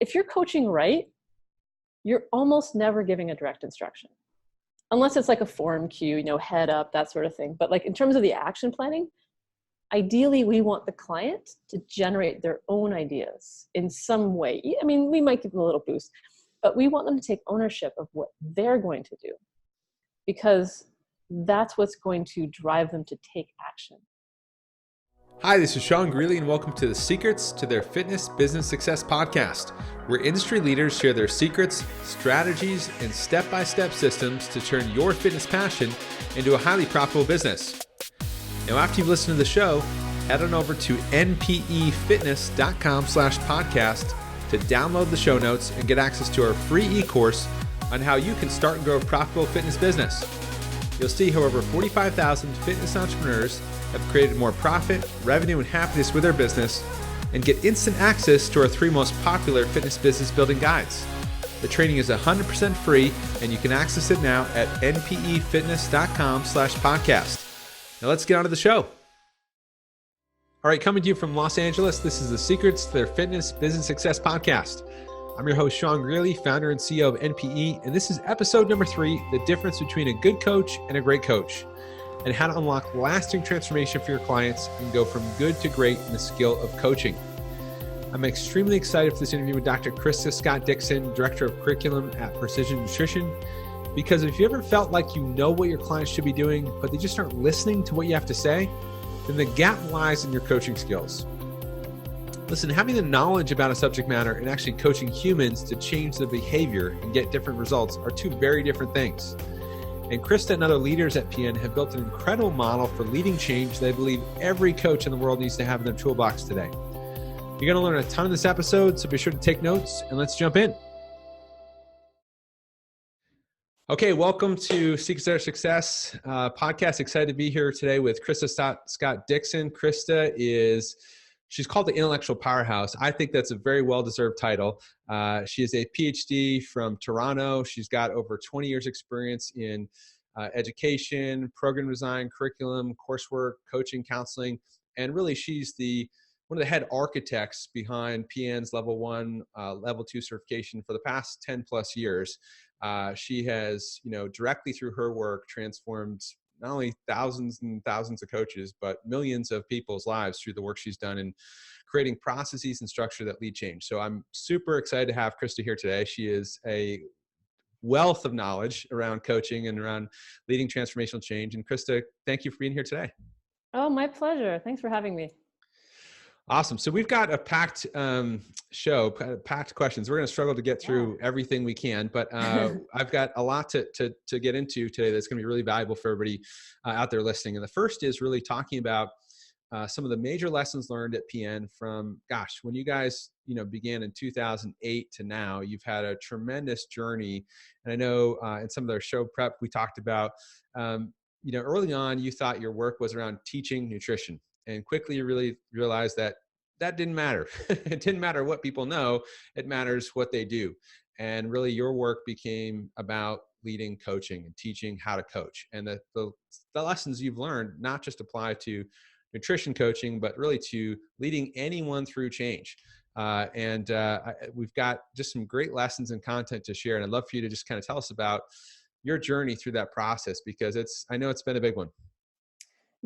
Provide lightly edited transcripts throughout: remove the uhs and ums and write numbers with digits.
if you're coaching right, you're almost never giving a direct instruction. Unless it's like a form cue, head up, that sort of thing. But like in terms of the action planning, ideally we want the client to generate their own ideas in some way. I mean, we might give them a little boost, but we want them to take ownership of what they're going to do, because that's what's going to drive them to take action. Hi, this is Sean Greeley, and welcome to the Secrets to Their Fitness Business Success podcast, where industry leaders share their secrets, strategies, and step-by-step systems to turn your fitness passion into a highly profitable business. Now, after you've listened to the show, head on over to npefitness.com/podcast to download the show notes and get access to our free e-course on how you can start and grow a profitable fitness business. You'll see how over 45,000 fitness entrepreneurs have created more profit, revenue, and happiness with their business, and get instant access to our 3 most popular fitness business building guides. The training is 100% free, and you can access it now at npefitness.com/podcast. Now let's get on to the show. All right, coming to you from Los Angeles, this is the Secrets to Their Fitness Business Success podcast. I'm your host, Sean Greeley, founder and CEO of NPE, and this is episode number 3, the difference between a good coach and a great coach, and how to unlock lasting transformation for your clients and go from good to great in the skill of coaching. I'm extremely excited for this interview with Dr. Krista Scott-Dixon, Director of Curriculum at Precision Nutrition, because if you ever felt like you know what your clients should be doing, but they just aren't listening to what you have to say, then the gap lies in your coaching skills. Listen, having the knowledge about a subject matter and actually coaching humans to change their behavior and get different results are 2 very different things. And Krista and other leaders at PN have built an incredible model for leading change that I believe every coach in the world needs to have in their toolbox today. You're going to learn a ton in this episode, so be sure to take notes and let's jump in. Okay, welcome to Secrets to Their Success podcast. Excited to be here today with Krista Scott-Dixon. Krista she's called the intellectual powerhouse. I think that's a very well-deserved title. She is a PhD from Toronto. She's got over 20 years experience in education, program design, curriculum, coursework, coaching, counseling, and really she's one of the head architects behind PN's level 1, level 2 certification for the past 10 plus years. She has, directly through her work transformed not only thousands and thousands of coaches, but millions of people's lives through the work she's done in creating processes and structure that lead change. So I'm super excited to have Krista here today. She is a wealth of knowledge around coaching and around leading transformational change. And Krista, thank you for being here today. Oh, my pleasure. Thanks for having me. Awesome. So we've got a packed show, packed questions. We're going to struggle to get through everything we can, but I've got a lot to get into today that's going to be really valuable for everybody out there listening. And the first is really talking about some of the major lessons learned at PN from, when you guys, began in 2008 to now. You've had a tremendous journey. And I know in some of their show prep, we talked about, early on, you thought your work was around teaching nutrition. And quickly you really realized that didn't matter. It didn't matter what people know. It matters what they do. And really your work became about leading coaching and teaching how to coach. And the lessons you've learned not just apply to nutrition coaching, but really to leading anyone through change. We've got just some great lessons and content to share. And I'd love for you to just kind of tell us about your journey through that process, because I know it's been a big one.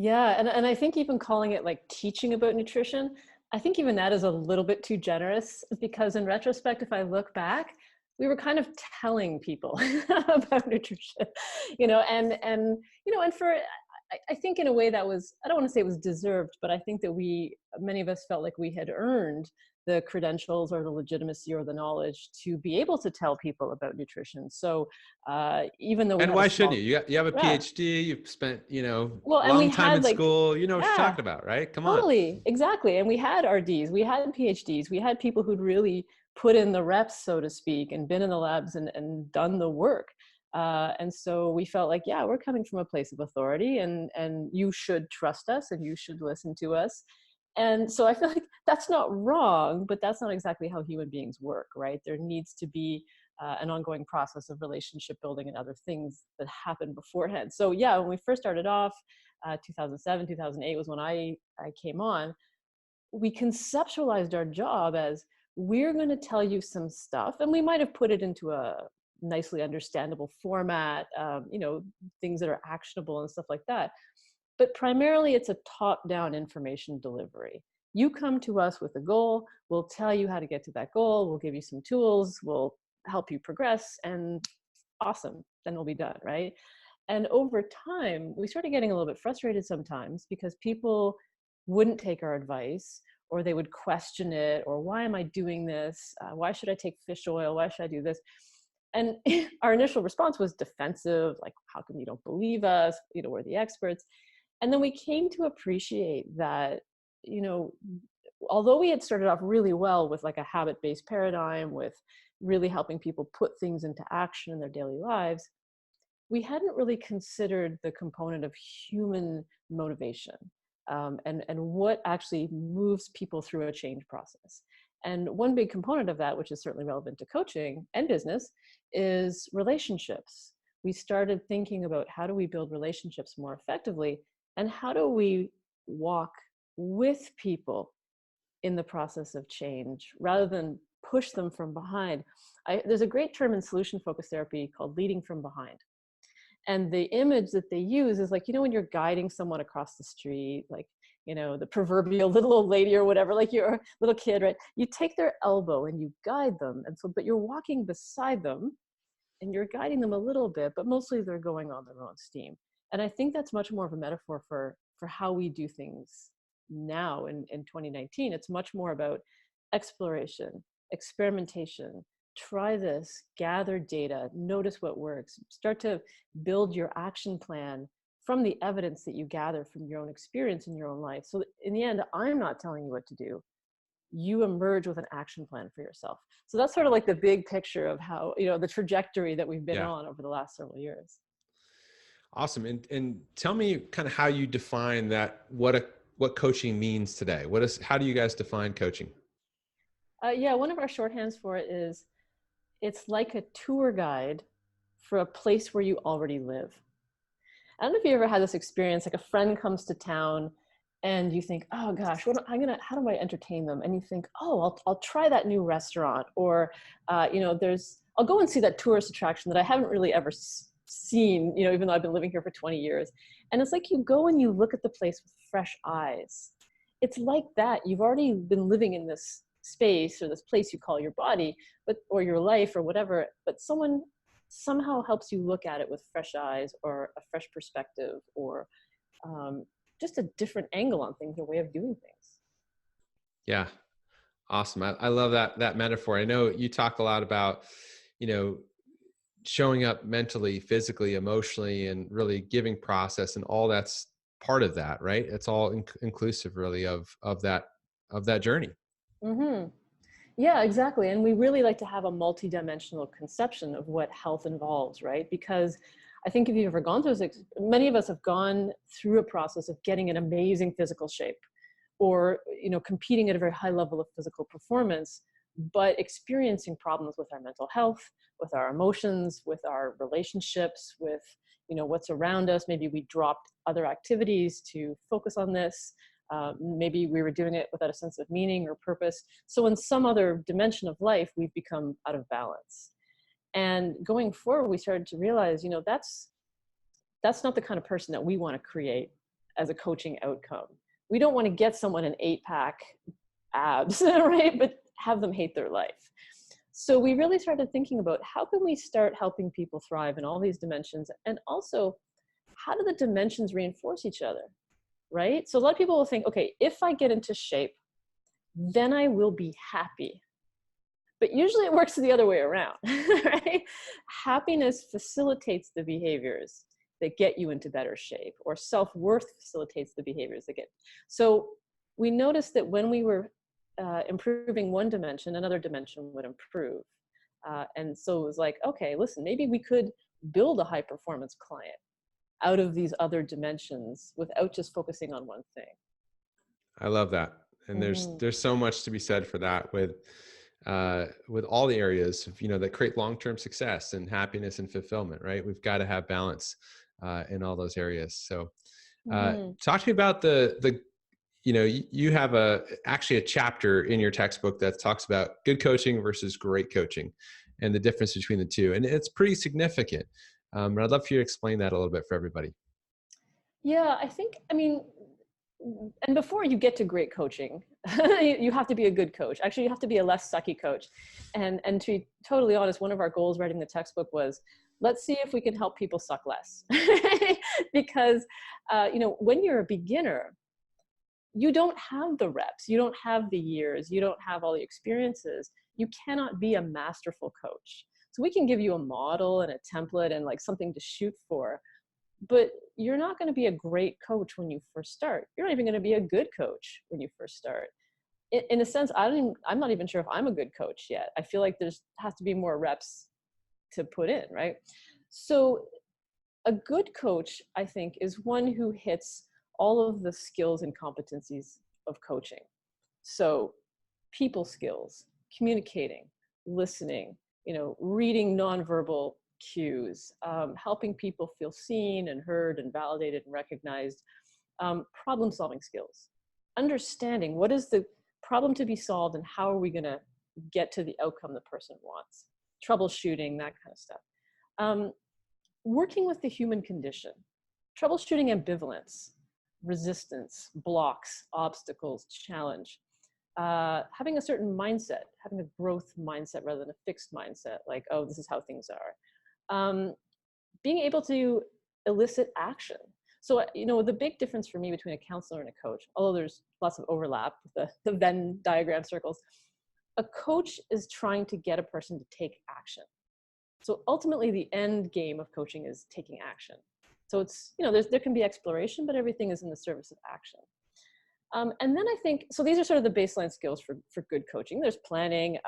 Yeah. And I think even calling it like teaching about nutrition, I think even that is a little bit too generous, because in retrospect, if I look back, we were kind of telling people about nutrition, I think in a way that was, I don't want to say it was deserved, but I think that many of us felt like we had earned the credentials or the legitimacy or the knowledge to be able to tell people about nutrition. So even though why shouldn't you? You have a PhD, you've spent, long time in school, you know what you're talking about, right? Come on. Totally, exactly. And we had RDs, we had PhDs, we had people who'd really put in the reps, so to speak, and been in the labs and done the work. And so we felt like, we're coming from a place of authority and you should trust us and you should listen to us. And so I feel like that's not wrong, but that's not exactly how human beings work, right? There needs to be an ongoing process of relationship building and other things that happen beforehand. So when we first started off, 2007, 2008 was when I came on, we conceptualized our job as we're going to tell you some stuff, and we might have put it into a nicely understandable format, things that are actionable and stuff like that. But primarily it's a top-down information delivery. You come to us with a goal, we'll tell you how to get to that goal, we'll give you some tools, we'll help you progress, and awesome, then we'll be done, right? And over time, we started getting a little bit frustrated sometimes because people wouldn't take our advice, or they would question it, or why am I doing this? Why should I take fish oil? Why should I do this? And our initial response was defensive, like, how come you don't believe us? We're the experts. And then we came to appreciate that, although we had started off really well with like a habit-based paradigm, with really helping people put things into action in their daily lives, we hadn't really considered the component of human motivation, and what actually moves people through a change process. And one big component of that, which is certainly relevant to coaching and business, is relationships. We started thinking about how do we build relationships more effectively, and how do we walk with people in the process of change rather than push them from behind. There's a great term in solution-focused therapy called leading from behind. And the image that they use is like, when you're guiding someone across the street, like, the proverbial little old lady or whatever, like you're a little kid, right? You take their elbow and you guide them. And so, but you're walking beside them and you're guiding them a little bit, but mostly they're going on their own steam. And I think that's much more of a metaphor for how we do things now in 2019. It's much more about exploration, experimentation, try this, gather data, notice what works, start to build your action plan from the evidence that you gather from your own experience in your own life. So in the end, I'm not telling you what to do. You emerge with an action plan for yourself. So that's sort of like the big picture of how, the trajectory that we've been on over the last several years. Awesome. And tell me kind of how you define that, what coaching means today. How do you guys define coaching? One of our shorthands for it is, it's like a tour guide for a place where you already live. I don't know if you ever had this experience, like a friend comes to town and you think, oh gosh, how do I entertain them? And you think, oh, I'll try that new restaurant, or I'll go and see that tourist attraction that I haven't really ever seen, even though I've been living here for 20 years. And it's like you go and you look at the place with fresh eyes. It's like that. You've already been living in this space or this place you call your body, or your life or whatever, but someone somehow helps you look at it with fresh eyes, or a fresh perspective, or just a different angle on things, a way of doing things. Yeah. Awesome. I love that metaphor. I know you talk a lot about, showing up mentally, physically, emotionally, and really giving process, and all that's part of that, right? It's all inclusive really of that journey. Mm-hmm. Yeah, exactly. And we really like to have a multidimensional conception of what health involves, right? Because I think if you've ever gone through this, many of us have gone through a process of getting an amazing physical shape, or, competing at a very high level of physical performance, but experiencing problems with our mental health, with our emotions, with our relationships, with, what's around us. Maybe we dropped other activities to focus on this. Maybe we were doing it without a sense of meaning or purpose. So in some other dimension of life, we've become out of balance. And going forward, we started to realize, that's not the kind of person that we want to create as a coaching outcome. We don't want to get someone an 8-pack abs, right? But have them hate their life. So we really started thinking about, how can we start helping people thrive in all these dimensions? And also, how do the dimensions reinforce each other? Right? So a lot of people will think, okay, if I get into shape, then I will be happy. But usually it works the other way around, right? Happiness facilitates the behaviors that get you into better shape, or self-worth facilitates the behaviors that get. So we noticed that when we were improving one dimension, another dimension would improve. And so it was like, okay, listen, maybe we could build a high performance client out of these other dimensions without just focusing on one thing. I love that. And there's so much to be said for that with all the areas of, that create long-term success and happiness and fulfillment, right? We've got to have balance in all those areas. So talk to me about the you have actually a chapter in your textbook that talks about good coaching versus great coaching and the difference between the two. And it's pretty significant. And I'd love for you to explain that a little bit for everybody. Yeah, I mean, and before you get to great coaching, you have to be a good coach. Actually, you have to be a less sucky coach. And to be totally honest, one of our goals writing the textbook was, let's see if we can help people suck less. Because, when you're a beginner, you don't have the reps, you don't have the years, you don't have all the experiences. You cannot be a masterful coach. So we can give you a model and a template and like something to shoot for, but you're not going to be a great coach when you first start. You're not even going to be a good coach when you first start. In a sense, I'm not even sure if I'm a good coach yet. I feel like has to be more reps to put in, right? So a good coach, I think, is one who hits all of the skills and competencies of coaching. So people skills, communicating, listening, reading nonverbal cues, helping people feel seen and heard and validated and recognized, problem solving skills, understanding what is the problem to be solved and how are we going to get to the outcome the person wants, troubleshooting, that kind of stuff. Working with the human condition, troubleshooting ambivalence, resistance, blocks, obstacles, challenge, having a certain mindset, having a growth mindset rather than a fixed mindset, like, oh, this is how things are. Being able to elicit action. So, the big difference for me between a counselor and a coach, although there's lots of overlap with the Venn diagram circles, a coach is trying to get a person to take action. So ultimately the end game of coaching is taking action. So it's, there can be exploration, but everything is in the service of action. And then I think, so these are sort of the baseline skills for good coaching. There's planning,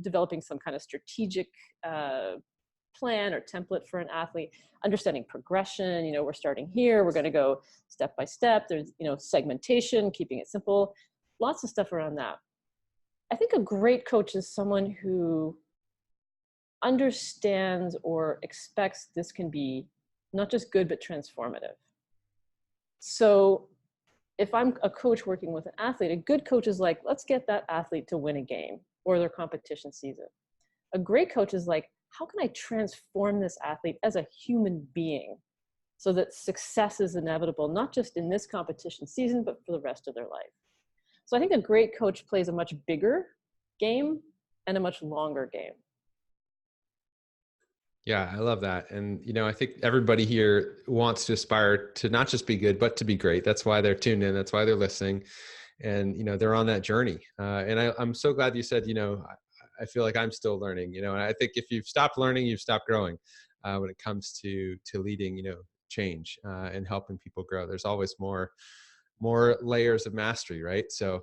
developing some kind of strategic plan or template for an athlete, understanding progression, we're starting here, we're going to go step by step. There's, segmentation, keeping it simple, lots of stuff around that. I think a great coach is someone who understands or expects this can be not just good, but transformative. So if I'm a coach working with an athlete, a good coach is like, let's get that athlete to win a game or their competition season. A great coach is like, how can I transform this athlete as a human being so that success is inevitable, not just in this competition season, but for the rest of their life. So I think a great coach plays a much bigger game and a much longer game. Yeah, I love that. And, I think everybody here wants to aspire to not just be good, but to be great. That's why they're tuned in. That's why they're listening. And, they're on that journey. And I'm so glad you said, I feel like I'm still learning, and I think if you've stopped learning, you've stopped growing when it comes to leading, change and helping people grow. There's always more layers of mastery, right? So,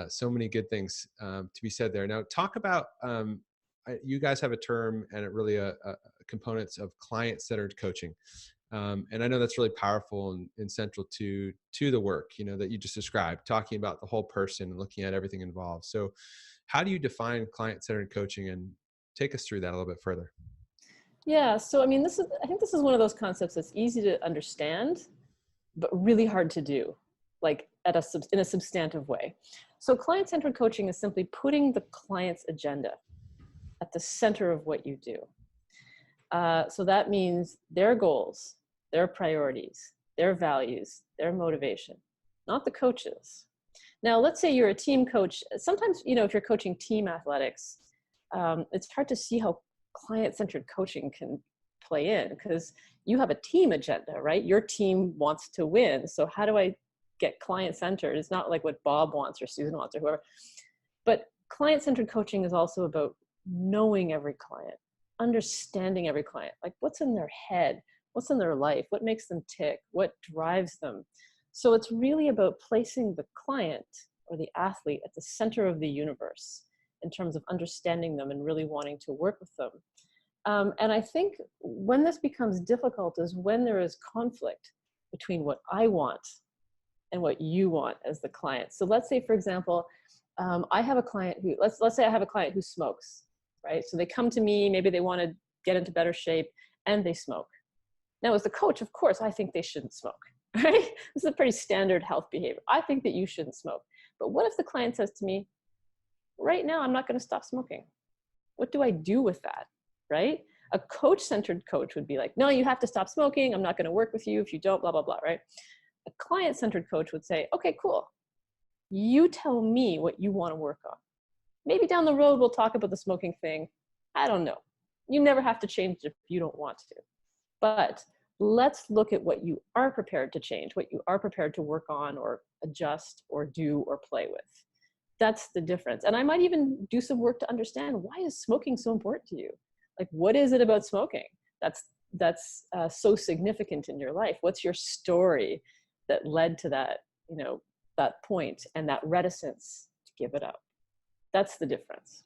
so many good things to be said there. Now, talk about, you guys have a term and really components of client-centered coaching. And I know that's really powerful and central to the work, that you just described, talking about the whole person and looking at everything involved. So how do you define client-centered coaching, and take us through that a little bit further? Yeah. So, I think this is one of those concepts that's easy to understand, but really hard to do, like in a substantive way. So client-centered coaching is simply putting the client's agenda at the center of what you do. So that means their goals, their priorities, their values, their motivation, not the coaches. Now, let's say you're a team coach. Sometimes, if you're coaching team athletics, it's hard to see how client-centered coaching can play in because you have a team agenda, right? Your team wants to win. So how do I get client-centered? It's not like what Bob wants or Susan wants or whoever. But client-centered coaching is also about knowing every client, understanding every client, like what's in their head, what's in their life, what makes them tick, what drives them. So it's really about placing the client or the athlete at the center of the universe in terms of understanding them and really wanting to work with them. And I think when this becomes difficult is when there is conflict between what I want and what you want as the client. So let's say, for example, I have a client who, let's say I have a client who smokes, right? So they come to me, maybe they want to get into better shape and they smoke. Now, as the coach, of course, I think they shouldn't smoke, right? This is a pretty standard health behavior. I think that you shouldn't smoke. But what if the client says to me, right now, I'm not going to stop smoking? What do I do with that, right? A coach-centered coach would be like, no, you have to stop smoking. I'm not going to work with you if you don't, blah, blah, blah, right? A client-centered coach would say, okay, cool. You tell me what you want to work on. Maybe down the road, we'll talk about the smoking thing. I don't know. You never have to change if you don't want to. But let's look at what you are prepared to change, what you are prepared to work on or adjust or do or play with. That's the difference. And I might even do some work to understand, why is smoking so important to you? Like, what is it about smoking that's so significant in your life? What's your story that led to that, that point and that reticence to give it up? That's the difference.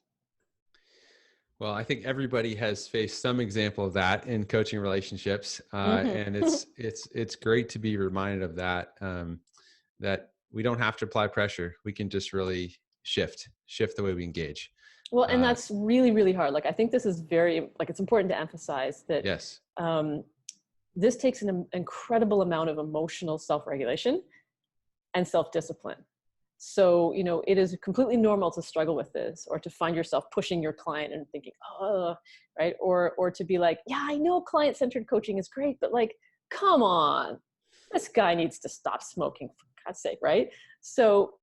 Well, I think everybody has faced some example of that in coaching relationships, and it's great to be reminded of that. That we don't have to apply pressure; we can just really shift the way we engage. Well, and that's really, really hard. Like, I think this is it's important to emphasize that. Yes. This takes an incredible amount of emotional self-regulation and self-discipline. So, it is completely normal to struggle with this, or to find yourself pushing your client and thinking, oh, right. Or to be like, yeah, I know client-centered coaching is great, but like, come on, this guy needs to stop smoking, for God's sake, right? So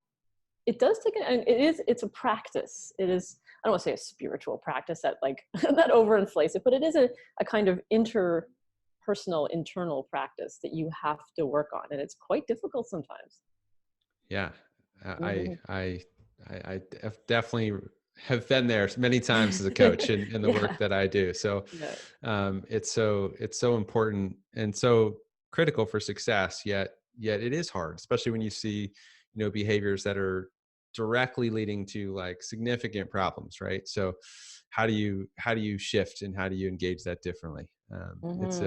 it does take, it's a practice. It is, I don't want to say a spiritual practice that like, that overinflates it, but it is a kind of interpersonal, internal practice that you have to work on. And it's quite difficult sometimes. Yeah. I definitely have been there many times as a coach in the work that I do. So it's so important and so critical for success, yet it is hard, especially when you see, behaviors that are directly leading to like significant problems, right? So how do you shift and how do you engage that differently? That's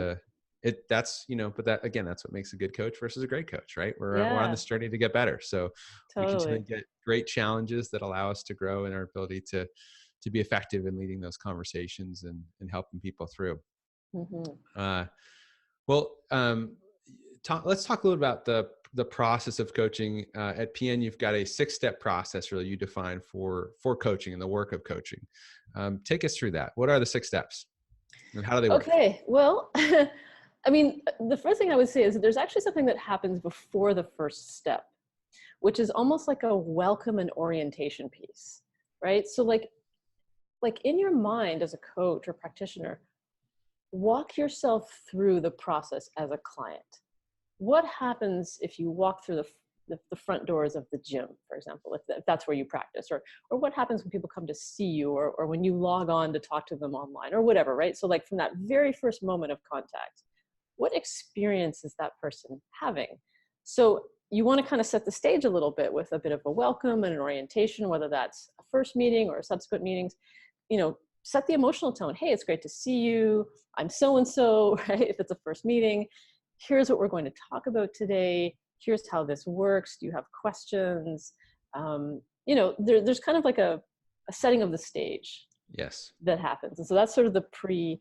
but that again, that's what makes a good coach versus a great coach, right? We're on this journey to get better. So we continue to get great challenges that allow us to grow in our ability to be effective in leading those conversations and helping people through. Let's talk a little about the process of coaching. At PN, you've got a 6-step process really you define for coaching and the work of coaching. Take us through that. What are the 6 steps and how do they work? Okay, well, I mean, the first thing I would say is that there's actually something that happens before the first step, which is almost like a welcome and orientation piece, right? So like in your mind as a coach or practitioner, walk yourself through the process as a client. What happens if you walk through the front doors of the gym, for example, if that's where you practice, or what happens when people come to see you, or when you log on to talk to them online or whatever, right? So like from that very first moment of contact, what experience is that person having? So you want to kind of set the stage a little bit with a bit of a welcome and an orientation, whether that's a first meeting or subsequent meetings, set the emotional tone. Hey, it's great to see you. I'm so-and-so, right? If it's a first meeting, here's what we're going to talk about today. Here's how this works. Do you have questions? There's kind of like a setting of the stage. Yes. That happens. And so that's sort of the pre-framing.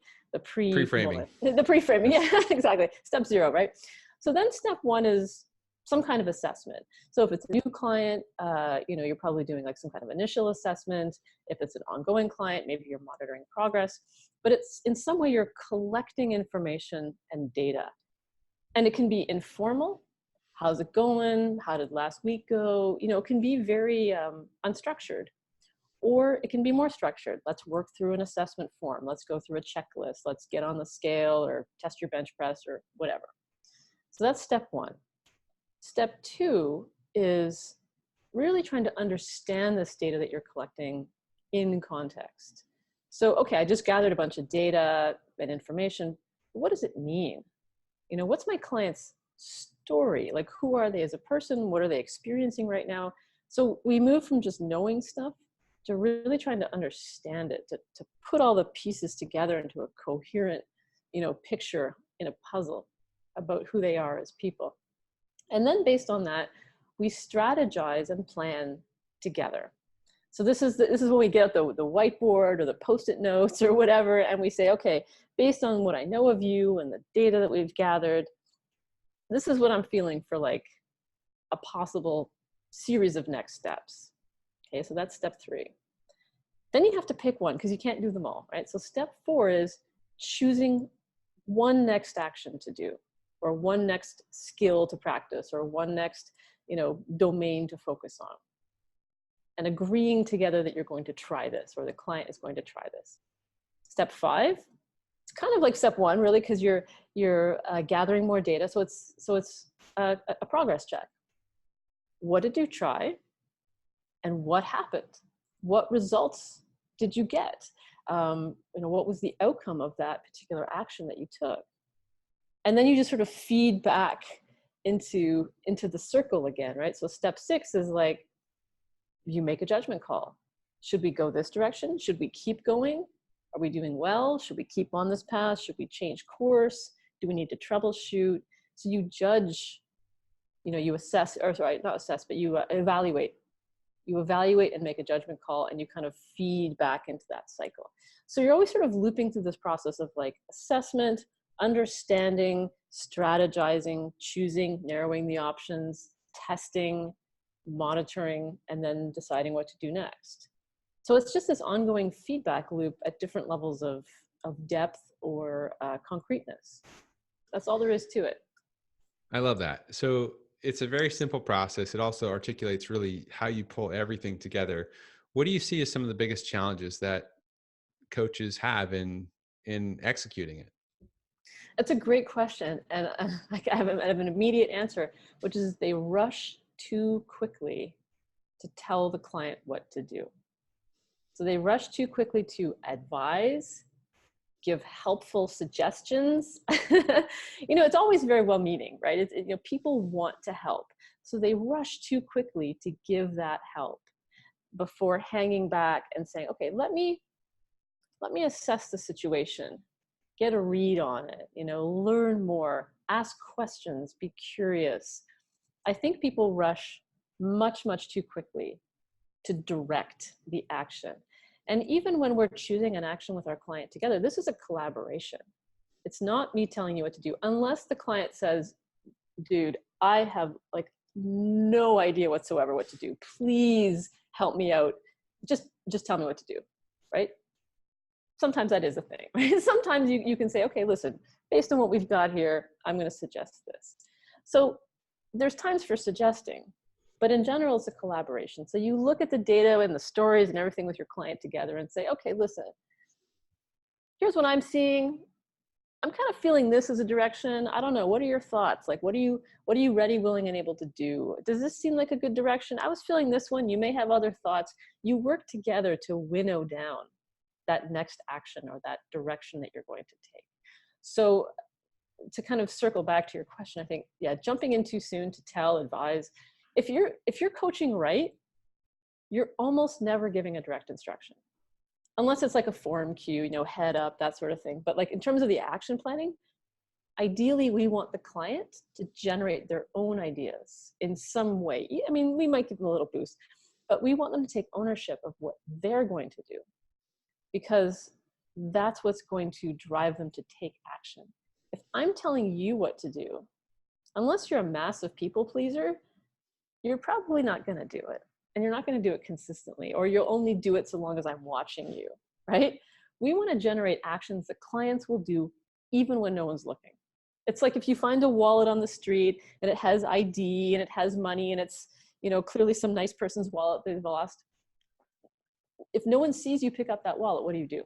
The pre-framing. Yeah, exactly. Step 0, right? So then step 1 is some kind of assessment. So if it's a new client, you're probably doing like some kind of initial assessment. If it's an ongoing client, maybe you're monitoring progress, but it's in some way you're collecting information and data. And it can be informal. How's it going? How did last week go? It can be very unstructured. Or it can be more structured. Let's work through an assessment form. Let's go through a checklist. Let's get on the scale or test your bench press or whatever. So that's step 1. Step 2 is really trying to understand this data that you're collecting in context. So, okay, I just gathered a bunch of data and information. What does it mean? What's my client's story? Like, who are they as a person? What are they experiencing right now? So we move from just knowing stuff to really trying to understand it, to put all the pieces together into a coherent, picture in a puzzle about who they are as people. And then based on that, we strategize and plan together. So this is when we get the whiteboard or the Post-it notes or whatever, and we say, okay, based on what I know of you and the data that we've gathered, this is what I'm feeling for like a possible series of next steps. Okay, so that's step 3. Then you have to pick one because you can't do them all, right? So step 4 is choosing one next action to do, or one next skill to practice, or one next, domain to focus on, and agreeing together that you're going to try this, or the client is going to try this. Step 5, it's kind of like step 1 really, because you're gathering more data. So it's a progress check. What did you try, and what happened? What results did you get? What was the outcome of that particular action that you took? And then you just sort of feed back into the circle again, right? So step 6 is like, you make a judgment call. Should we go this direction? Should we keep going? Are we doing well? Should we keep on this path? Should we change course? Do we need to troubleshoot? So you judge, you assess, or sorry, not assess, but you evaluate. You evaluate and make a judgment call, and you kind of feed back into that cycle. So you're always sort of looping through this process of like assessment, understanding, strategizing, choosing, narrowing the options, testing, monitoring, and then deciding what to do next. So it's just this ongoing feedback loop at different levels of depth or concreteness. That's all there is to it. I love that. So it's a very simple process. It also articulates really how you pull everything together. What do you see as some of the biggest challenges that coaches have in executing it? That's a great question. And I have an immediate answer, which is they rush too quickly to tell the client what to do. So they rush too quickly to advise, give helpful suggestions. It's always very well-meaning, right? People want to help. So they rush too quickly to give that help before hanging back and saying, okay, let me assess the situation, get a read on it, learn more, ask questions, be curious. I think people rush much, much too quickly to direct the action. And even when we're choosing an action with our client together, this is a collaboration. It's not me telling you what to do, unless the client says, dude, I have like no idea whatsoever what to do. Please help me out. Just tell me what to do, right? Sometimes that is a thing, right? Sometimes you can say, okay, listen, based on what we've got here, I'm going to suggest this. So there's times for suggesting, but in general, it's a collaboration. So you look at the data and the stories and everything with your client together and say, okay, listen, here's what I'm seeing. I'm kind of feeling this as a direction. I don't know. What are your thoughts? Like, what are you ready, willing, and able to do? Does this seem like a good direction? I was feeling this one. You may have other thoughts. You work together to winnow down that next action or that direction that you're going to take. So to kind of circle back to your question, I think, yeah, jumping in too soon to tell, advise. If you're coaching right, you're almost never giving a direct instruction. Unless it's like a form cue, head up, that sort of thing. But like in terms of the action planning, ideally we want the client to generate their own ideas in some way. I mean, we might give them a little boost, but we want them to take ownership of what they're going to do, because that's what's going to drive them to take action. If I'm telling you what to do, unless you're a massive people pleaser, you're probably not going to do it. And you're not going to do it consistently, or you'll only do it so long as I'm watching you, right? We want to generate actions that clients will do even when no one's looking. It's like if you find a wallet on the street and it has ID and it has money and it's, clearly some nice person's wallet they've lost. If no one sees you pick up that wallet, what do?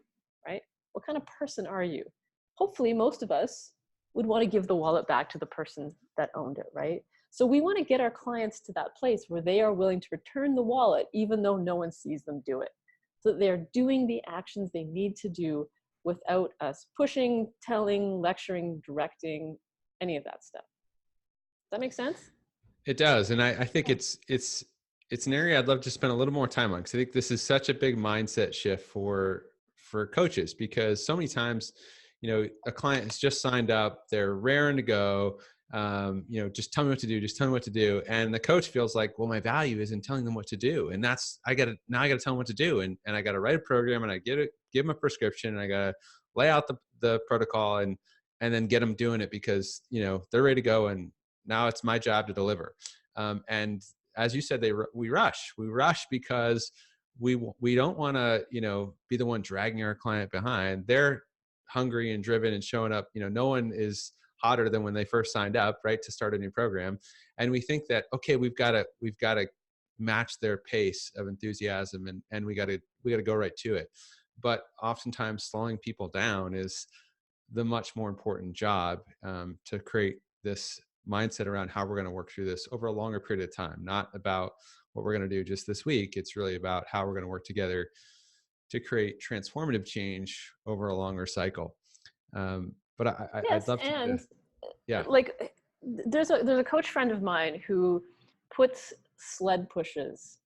Right? What kind of person are you? Hopefully most of us would want to give the wallet back to the person that owned it, right? So we want to get our clients to that place where they are willing to return the wallet even though no one sees them do it. So that they're doing the actions they need to do without us pushing, telling, lecturing, directing, any of that stuff. Does that make sense? It does. And I think it's an area I'd love to spend a little more time on, because I think this is such a big mindset shift for coaches, because so many times, a client has just signed up, they're raring to go. Just tell me what to do. Just tell me what to do. And the coach feels like, well, my value is in telling them what to do. And I got to tell them what to do. And I got to write a program, and I give them a prescription, and I got to lay out the protocol and then get them doing it because, they're ready to go. And now it's my job to deliver. And as you said, we rush because we don't want to, be the one dragging our client behind. They're hungry and driven and showing up. No one is hotter than when they first signed up, right, to start a new program. And we think that, okay, we've got to match their pace of enthusiasm, and we got to go right to it. But oftentimes slowing people down is the much more important job, to create this mindset around how we're going to work through this over a longer period of time, not about what we're going to do just this week. It's really about how we're going to work together to create transformative change over a longer cycle. But I'd Yes, love and to, yeah. like there's a coach friend of mine who puts sled pushes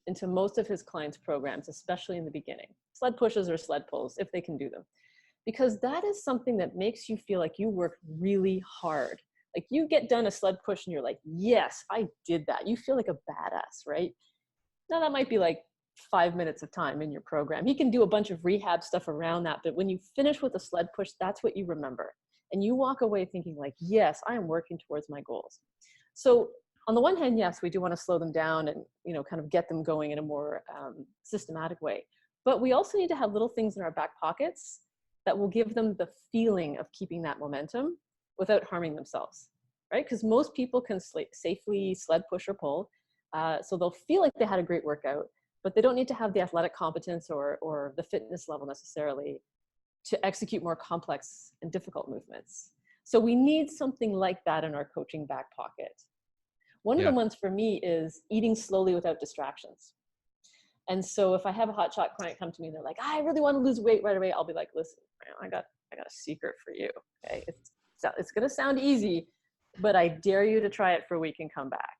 into most of his clients' programs, especially in the beginning. Sled pushes or sled pulls, if they can do them. Because that is something that makes you feel like you work really hard. Like you get done a sled push and you're like, yes, I did that. You feel like a badass, right? Now that might be like 5 minutes of time in your program. He can do a bunch of rehab stuff around that. But when you finish with a sled push, that's what you remember. And you walk away thinking like, yes, I am working towards my goals. So on the one hand, yes, we do want to slow them down and, kind of get them going in a more systematic way. But we also need to have little things in our back pockets that will give them the feeling of keeping that momentum without harming themselves, right? Because most people can safely sled push or pull. So they'll feel like they had a great workout, but they don't need to have the athletic competence or the fitness level necessarily to execute more complex and difficult movements. So we need something like that in our coaching back pocket. One of the ones for me is eating slowly without distractions. And so if I have a hotshot client come to me and they're like, I really want to lose weight right away, I'll be like, listen, I got a secret for you. Okay, it's going to sound easy, but I dare you to try it for a week and come back.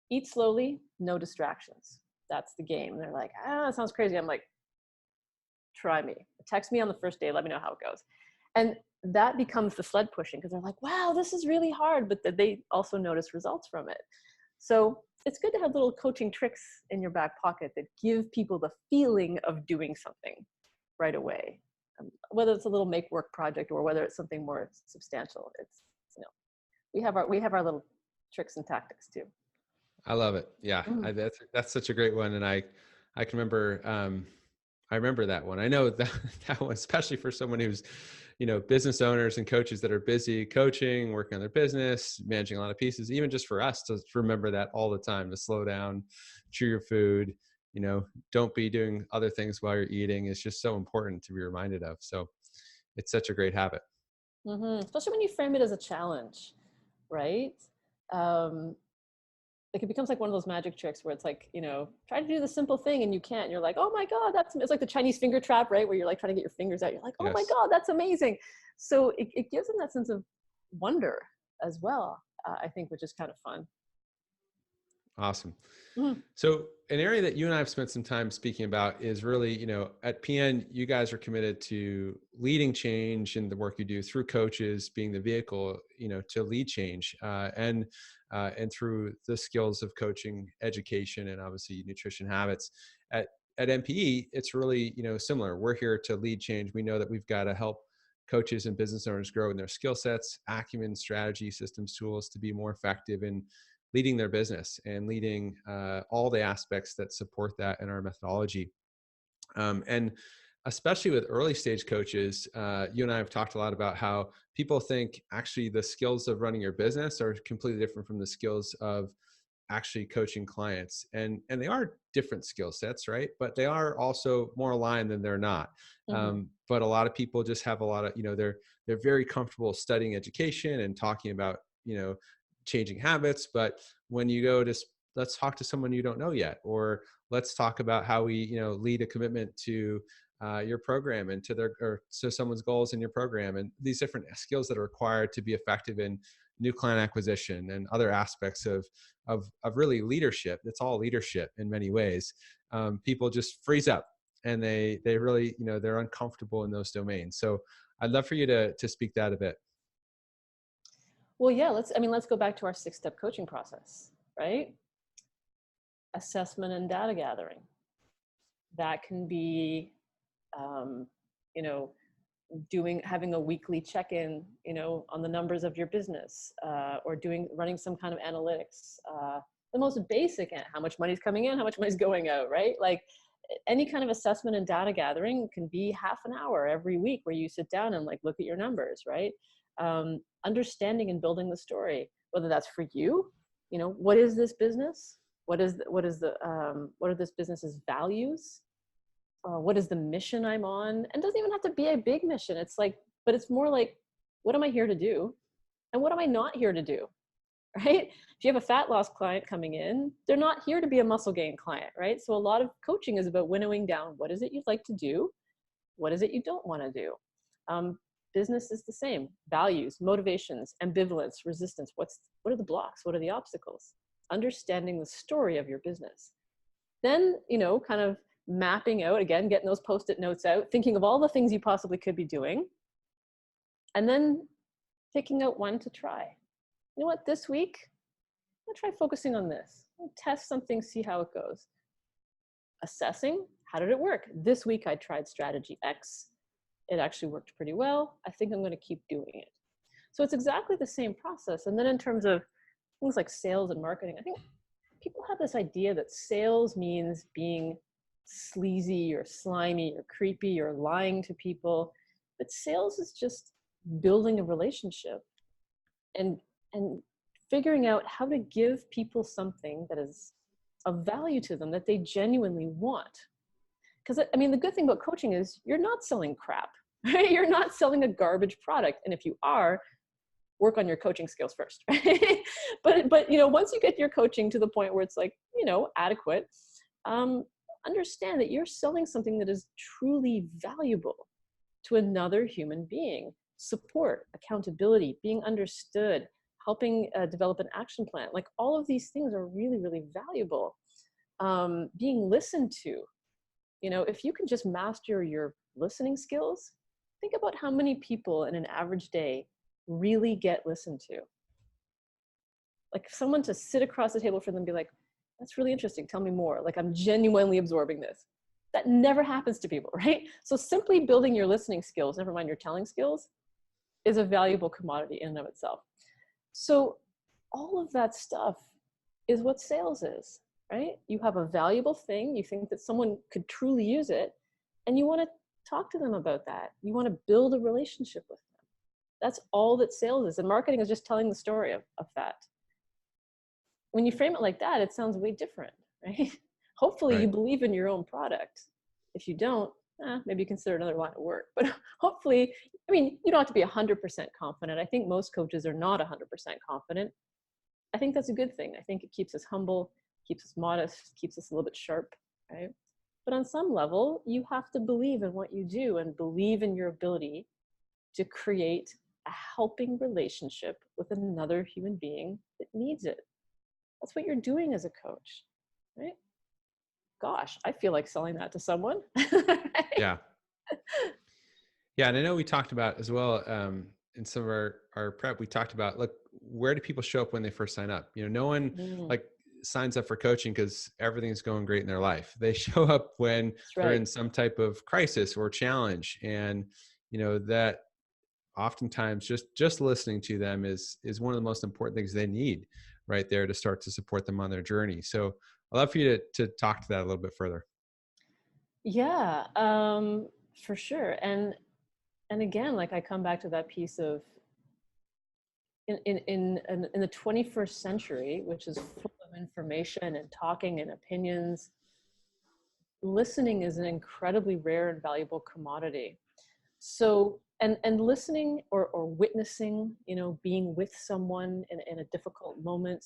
Eat slowly, no distractions. That's the game. And they're like, it sounds crazy. I'm like, try me. Text me on the first day. Let me know how it goes. And that becomes the sled pushing because they're like, wow, this is really hard. But they also notice results from it. So it's good to have little coaching tricks in your back pocket that give people the feeling of doing something right away. Whether it's a little make work project or whether it's something more substantial, it's, we have our little tricks and tactics too. I love it. Yeah. That's such a great one. And I can remember, I remember that one. I know that one, especially for someone who's, business owners and coaches that are busy coaching, working on their business, managing a lot of pieces, even just for us to remember that all the time, to slow down, chew your food, don't be doing other things while you're eating. It's just so important to be reminded of. So it's such a great habit. Especially when you frame it as a challenge, right? Like it becomes like one of those magic tricks where it's like, try to do the simple thing and you can't. And you're like, oh my God, it's like the Chinese finger trap, right? Where you're like trying to get your fingers out. You're like, oh my God, that's amazing. So it gives them that sense of wonder as well, I think, which is kind of fun. Awesome. So an area that you and I have spent some time speaking about is really, at PN, you guys are committed to leading change in the work you do through coaches being the vehicle, to lead change, and through the skills of coaching, education, and obviously nutrition habits. At MPE, it's really, similar. We're here to lead change. We know that we've got to help coaches and business owners grow in their skill sets, acumen, strategy, systems, tools to be more effective in leading their business and leading all the aspects that support that in our methodology. And especially with early stage coaches, you and I have talked a lot about how people think actually the skills of running your business are completely different from the skills of actually coaching clients. And they are different skill sets, right? But they are also more aligned than they're not. But a lot of people just have a lot of, they're very comfortable studying education and talking about, changing habits. But when you go to, let's talk to someone you don't know yet, or let's talk about how we, lead a commitment to your program and to someone's goals in your program, and these different skills that are required to be effective in new client acquisition and other aspects of really leadership. It's all leadership in many ways. People just freeze up and they really, they're uncomfortable in those domains. So I'd love for you to speak that a bit. Well, yeah, let's go back to our 6-step coaching process, right? Assessment and data gathering. That can be, having a weekly check-in, on the numbers of your business, or running some kind of analytics, the most basic, how much money's coming in, how much money's going out, right? Like any kind of assessment and data gathering can be half an hour every week where you sit down and like look at your numbers, right? Understanding and building the story, whether that's for you, what is this business? What are this business's values? What is the mission I'm on? And it doesn't even have to be a big mission. It's like, but it's more like, what am I here to do? And what am I not here to do? Right? If you have a fat loss client coming in, they're not here to be a muscle gain client, right? So a lot of coaching is about winnowing down, what is it you'd like to do? What is it you don't want to do? Business is the same. Values, motivations, ambivalence, resistance. What are the blocks? What are the obstacles? Understanding the story of your business. Then, kind of mapping out, again, getting those Post-it notes out, thinking of all the things you possibly could be doing, and then picking out one to try. You know what, this week, I'm gonna try focusing on this. I'll test something, see how it goes. Assessing, how did it work? This week I tried strategy X. It actually worked pretty well. I think I'm gonna keep doing it. So it's exactly the same process. And then in terms of things like sales and marketing, I think people have this idea that sales means being sleazy or slimy or creepy or lying to people, but sales is just building a relationship and figuring out how to give people something that is of value to them, that they genuinely want. Because the good thing about coaching is you're not selling crap, right? You're not selling a garbage product. And if you are, work on your coaching skills first, right? but once you get your coaching to the point where it's like, adequate, understand that you're selling something that is truly valuable to another human being. Support, accountability, being understood, helping develop an action plan. Like all of these things are really, really valuable. Being listened to. If you can just master your listening skills, think about how many people in an average day really get listened to. Like someone to sit across the table from them and be like, that's really interesting, tell me more. Like I'm genuinely absorbing this. That never happens to people, right? So simply building your listening skills, never mind your telling skills, is a valuable commodity in and of itself. So all of that stuff is what sales is, right? You have a valuable thing, you think that someone could truly use it, and you want to talk to them about that. You want to build a relationship with them. That's all that sales is. And marketing is just telling the story of that. When you frame it like that, it sounds way different, right? Hopefully you believe in your own product. If you don't, maybe consider another line of work. But hopefully, you don't have to be 100% confident. I think most coaches are not 100% confident. I think that's a good thing. I think it keeps us humble, keeps us modest, keeps us a little bit sharp, right? But on some level, you have to believe in what you do and believe in your ability to create a helping relationship with another human being that needs it. That's what you're doing as a coach, right? Gosh, I feel like selling that to someone. Right? Yeah. Yeah. And I know we talked about as well, in some of our prep, we talked about, look, where do people show up when they first sign up? No one signs up for coaching because everything's going great in their life. They show up when they're in some type of crisis or challenge. And, that oftentimes just listening to them is one of the most important things they need right there to start to support them on their journey. So I'd love for you to talk to that a little bit further. Yeah, for sure. And again, like I come back to that piece of in the 21st century, which is full of information and talking and opinions, listening is an incredibly rare and valuable commodity. So, and listening or witnessing, being with someone in a difficult moment,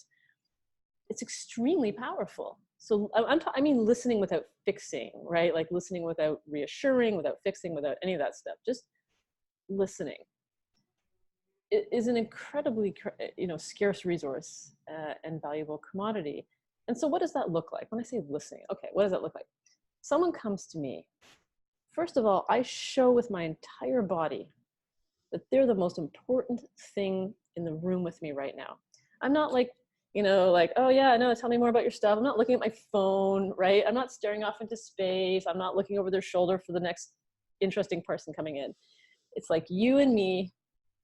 it's extremely powerful. So I mean listening without fixing, right? Like listening without reassuring, without fixing, without any of that stuff. Just listening. It is an incredibly, scarce resource and valuable commodity. And so what does that look like? When I say listening, okay, what does that look like? Someone comes to me. First of all, I show with my entire body that they're the most important thing in the room with me right now. I'm not like, oh yeah, no, tell me more about your stuff. I'm not looking at my phone, right? I'm not staring off into space. I'm not looking over their shoulder for the next interesting person coming in. It's like you and me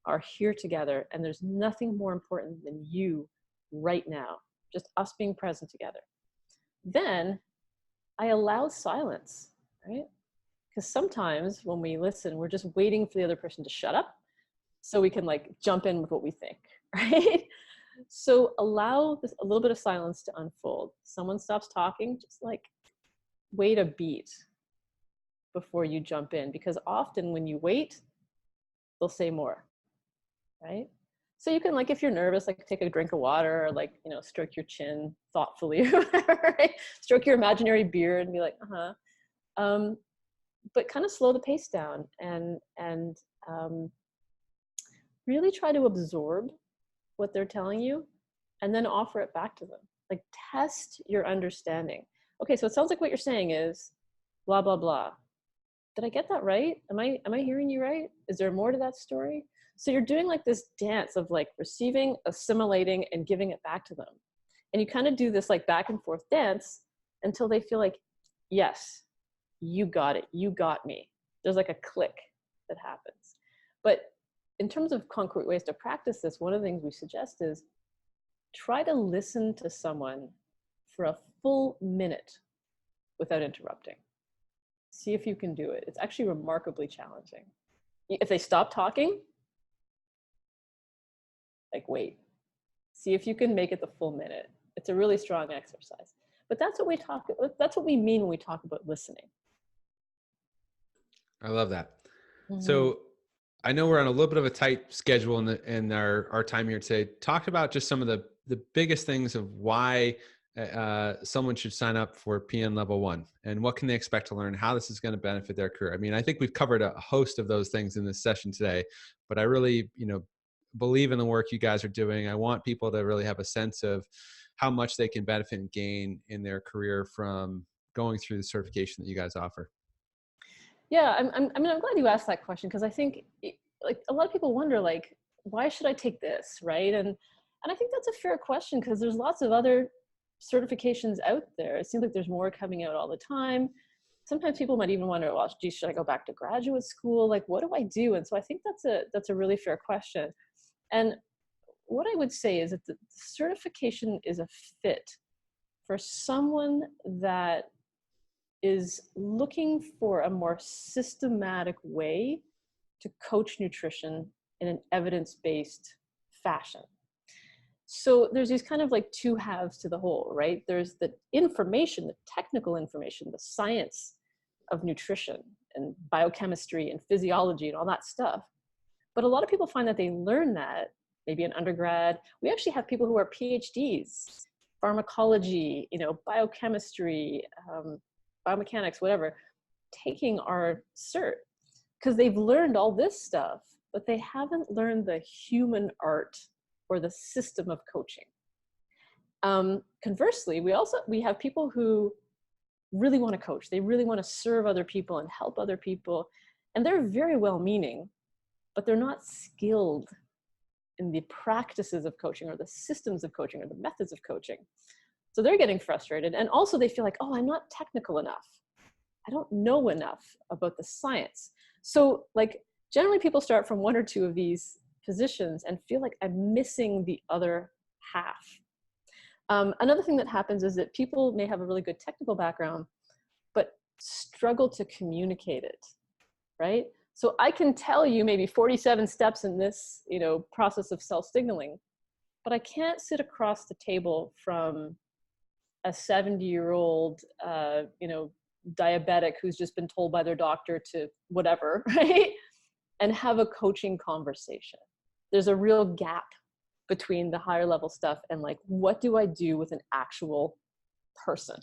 are here together, and there's nothing more important than you right now, just us being present together. Then I allow silence, right? Because sometimes when we listen, we're just waiting for the other person to shut up so we can like jump in with what we think, right? So allow this, a little bit of silence to unfold. Someone stops talking, just like wait a beat before you jump in, because often when you wait, they'll say more, right? So you can, like, if you're nervous, like take a drink of water, or like, you know, stroke your chin thoughtfully, or whatever, right? Stroke your imaginary beard and be like, but kind of slow the pace down, and really try to absorb what they're telling you and then offer it back to them. Like, test your understanding. Okay, so it sounds like what you're saying is blah, blah, blah. Did I get that right? Am I hearing you right? Is there more to that story? So you're doing like this dance of like receiving, assimilating, and giving it back to them. And you kind of do this like back and forth dance until they feel like, yes, you got it. You got me. There's like a click that happens. But in terms of concrete ways to practice this, one of the things we suggest is try to listen to someone for a full minute without interrupting. See if you can do it. It's actually remarkably challenging. If they stop talking, like wait. See if you can make it the full minute. It's a really strong exercise. But that's what we mean when we talk about listening. I love that. Mm-hmm. So I know we're on a little bit of a tight schedule in our time here today. Talk about just some of the biggest things of why someone should sign up for PN Level 1, and what can they expect to learn, how this is going to benefit their career. I mean, I think we've covered a host of those things in this session today, but I really, believe in the work you guys are doing. I want people to really have a sense of how much they can benefit and gain in their career from going through the certification that you guys offer. Yeah, I'm glad you asked that question, because I think like a lot of people wonder, like, why should I take this, right? And I think that's a fair question, because there's lots of other certifications out there. It seems like there's more coming out all the time. Sometimes people might even wonder, well, geez, should I go back to graduate school? Like, what do I do? And so I think that's a really fair question. And what I would say is that the certification is a fit for someone that is looking for a more systematic way to coach nutrition in an evidence-based fashion. So there's these kind of like two halves to the whole, right? There's the information, the technical information, the science of nutrition and biochemistry and physiology and all that stuff. But a lot of people find that they learn that maybe in undergrad. We actually have people who are PhDs, pharmacology, biochemistry, biomechanics, whatever, taking our cert because they've learned all this stuff, but they haven't learned the human art or the system of coaching. Conversely, we have people who really want to coach. They really want to serve other people and help other people. And they're very well-meaning, but they're not skilled in the practices of coaching or the systems of coaching or the methods of coaching. So they're getting frustrated. And also they feel like, oh, I'm not technical enough. I don't know enough about the science. So like generally people start from one or two of these positions and feel like I'm missing the other half. Another thing that happens is that people may have a really good technical background, but struggle to communicate it, right? So I can tell you maybe 47 steps in this, process of self-signaling, but I can't sit across the table from a 70-year-old, diabetic who's just been told by their doctor to whatever, right? And have a coaching conversation. There's a real gap between the higher level stuff and like, what do I do with an actual person?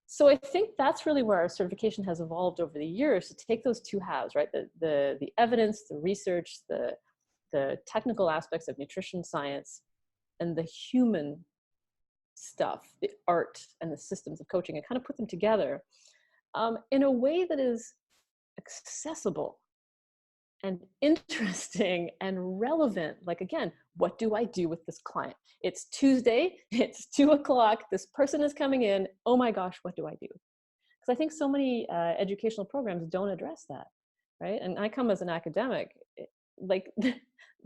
So I think that's really where our certification has evolved over the years, to take those two halves, right? The evidence, the research, the technical aspects of nutrition science, and the human stuff, the art and the systems of coaching, and kind of put them together in a way that is accessible and interesting and relevant. Like, again, what do I do with this client? It's Tuesday, it's 2:00, this person is coming in, oh my gosh, what do I do? Because I think so many educational programs don't address that. right? And I come as an academic, like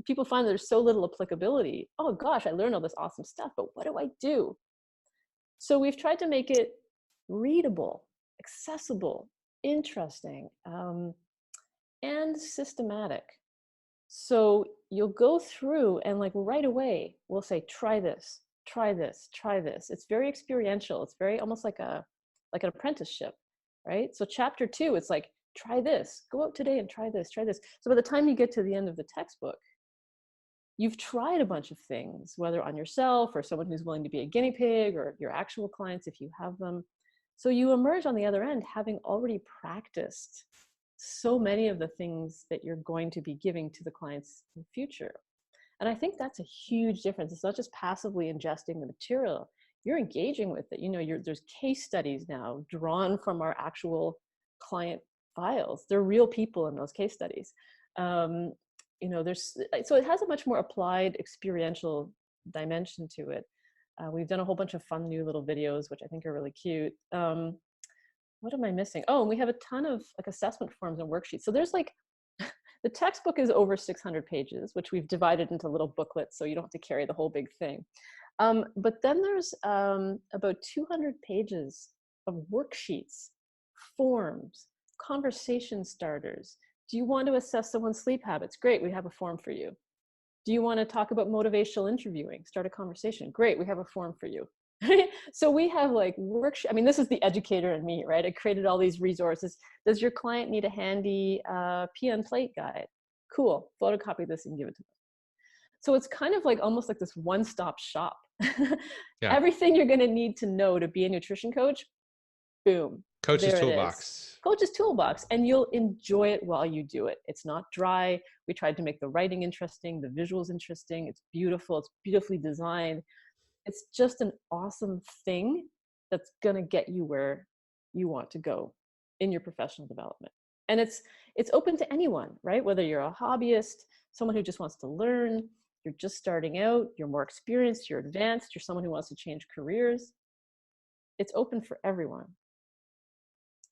people find there's so little applicability. Oh gosh, I learned all this awesome stuff, but what do I do? So we've tried to make it readable, accessible, interesting, and systematic. So you'll go through and like right away, we'll say, try this, try this, try this. It's very experiential. It's very almost like like an apprenticeship, right? So chapter 2, it's like, try this, go out today and try this, try this. So by the time you get to the end of the textbook, you've tried a bunch of things, whether on yourself or someone who's willing to be a guinea pig or your actual clients if you have them. So you emerge on the other end having already practiced so many of the things that you're going to be giving to the clients in the future. And I think that's a huge difference. It's not just passively ingesting the material, you're engaging with it. You know, there's case studies now drawn from our actual client files. They're real people in those case studies. You know, so it has a much more applied experiential dimension to it. We've done a whole bunch of fun new little videos, which I think are really cute. What am I missing? Oh, and we have a ton of like assessment forms and worksheets. So there's like, the textbook is over 600 pages, which we've divided into little booklets, so you don't have to carry the whole big thing. But then there's about 200 pages of worksheets, forms, conversation starters. Do you want to assess someone's sleep habits? Great, we have a form for you. Do you want to talk about motivational interviewing? Start a conversation. Great, we have a form for you. So we have like I mean, this is the educator in me, right? I created all these resources. Does your client need a handy PN plate guide? Cool, photocopy this and give it to them. So it's kind of like almost like this one-stop shop. Yeah. Everything you're going to need to know to be a nutrition coach, boom. Coach's toolbox. Coach's toolbox, and you'll enjoy it while you do it. It's not dry. We tried to make the writing interesting, the visuals interesting. It's beautiful. It's beautifully designed. It's just an awesome thing that's going to get you where you want to go in your professional development. And it's open to anyone, right? Whether you're a hobbyist, someone who just wants to learn, you're just starting out, you're more experienced, you're advanced, you're someone who wants to change careers. It's open for everyone.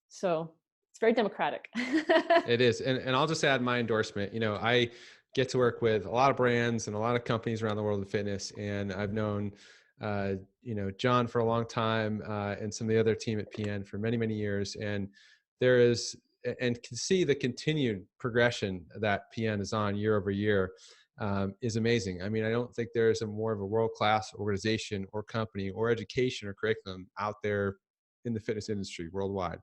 So it's very democratic. It is. And I'll just add my endorsement. You know, I get to work with a lot of brands and a lot of companies around the world of fitness. And I've known, you know, John for a long time, and some of the other team at PN for many, many years. And there is, and can see the continued progression that PN is on year over year, is amazing. I mean, I don't think there's more of a world-class organization or company or education or curriculum out there in the fitness industry worldwide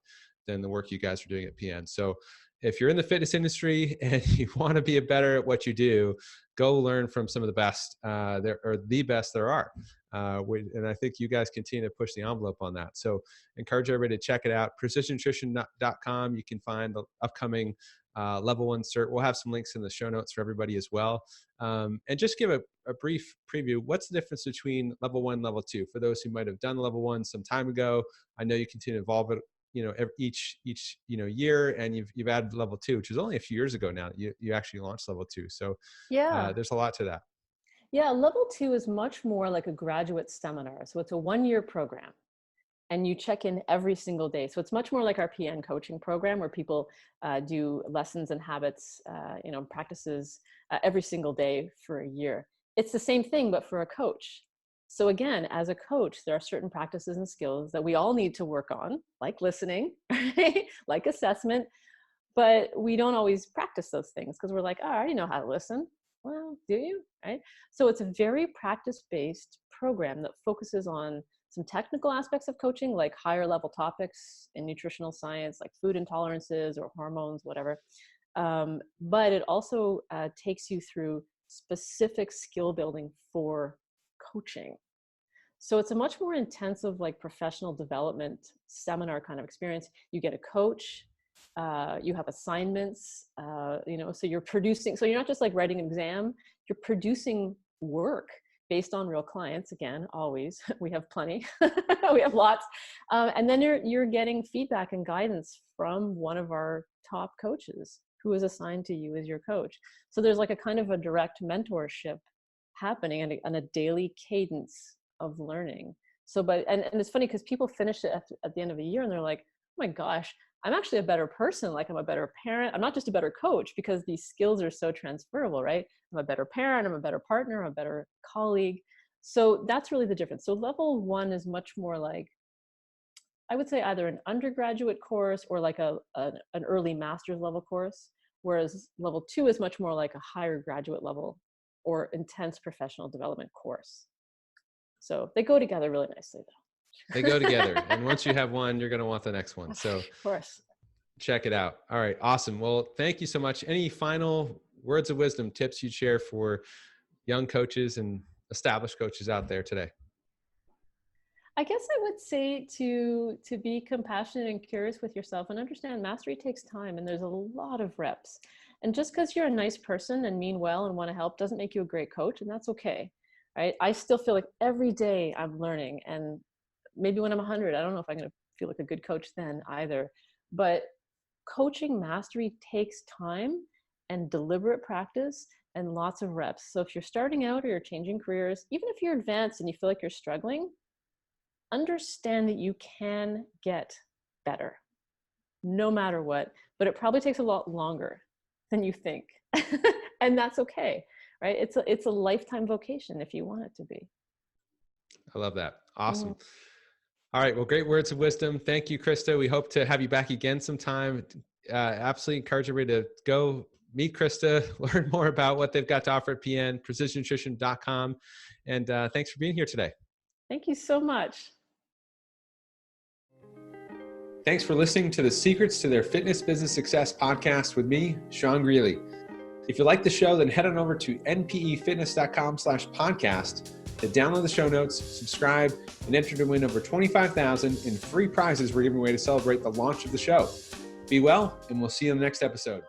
than the work you guys are doing at PN. So if you're in the fitness industry and you want to be better at what you do, go learn from some of the best there, or the best there are. And I think you guys continue to push the envelope on that. So encourage everybody to check it out. precisionnutrition.com. You can find the upcoming level 1 cert. We'll have some links in the show notes for everybody as well. And just give a brief preview. What's the difference between level 1 and level 2 for those who might have done level 1 some time ago? I know you continue to evolve it, you know, each you know, year, and you've added level 2, which is only a few years ago now. You actually launched level 2. So Yeah. there's a lot to that. Yeah, level 2 is much more like a graduate seminar. So it's a 1-year program and you check in every single day. So it's much more like our PN coaching program where people do lessons and habits, you know, practices every single day for a year. It's the same thing, but for a coach. So again, as a coach, there are certain practices and skills that we all need to work on, like listening, right? Like assessment, but we don't always practice those things because we're like, oh, I already know how to listen. Well, do you? Right? So it's a very practice-based program that focuses on some technical aspects of coaching, like higher level topics in nutritional science, like food intolerances or hormones, whatever. But it also takes you through specific skill building for coaching. So it's a much more intensive, like professional development seminar kind of experience. You get a coach, you have assignments, you know, so you're producing, so you're not just like writing an exam, you're producing work based on real clients. Again, always, we have plenty, we have lots. And then you're getting feedback and guidance from one of our top coaches who is assigned to you as your coach. So there's like a kind of a direct mentorship happening and a daily cadence of learning. So, and it's funny because people finish it at the end of a year and they're like, oh my gosh, I'm actually a better person. Like I'm a better parent. I'm not just a better coach, because these skills are so transferable, right? I'm a better parent, I'm a better partner, I'm a better colleague. So that's really the difference. So level 1 is much more like, I would say, either an undergraduate course or like an early master's level course, whereas level 2 is much more like a higher graduate level or intense professional development course. So they go together really nicely, though. They go together. And once you have one, you're going to want the next one. So of course. Check it out. All right. Awesome. Well, thank you so much. Any final words of wisdom, tips you'd share for young coaches and established coaches out there today? I guess I would say to be compassionate and curious with yourself, and understand mastery takes time, and there's a lot of reps. And just because you're a nice person and mean well and want to help doesn't make you a great coach, and that's okay. Right? I still feel like every day I'm learning, and maybe when I'm 100, I don't know if I'm going to feel like a good coach then either. But coaching mastery takes time and deliberate practice and lots of reps. So if you're starting out or you're changing careers, even if you're advanced and you feel like you're struggling, understand that you can get better no matter what, but it probably takes a lot longer than you think. And that's okay, right? It's a lifetime vocation if you want it to be. I love that. Awesome. All right. Well, great words of wisdom. Thank you, Krista. We hope to have you back again sometime. Absolutely encourage everybody to go meet Krista, learn more about what they've got to offer at PN, precisionnutrition.com. And thanks for being here today. Thank you so much. Thanks for listening to the Secrets to Their Fitness Business Success podcast with me, Sean Greeley. If you like the show, then head on over to npefitness.com/podcast to download the show notes, subscribe, and enter to win over $25,000 in free prizes we're giving away to celebrate the launch of the show. Be well, and we'll see you in the next episode.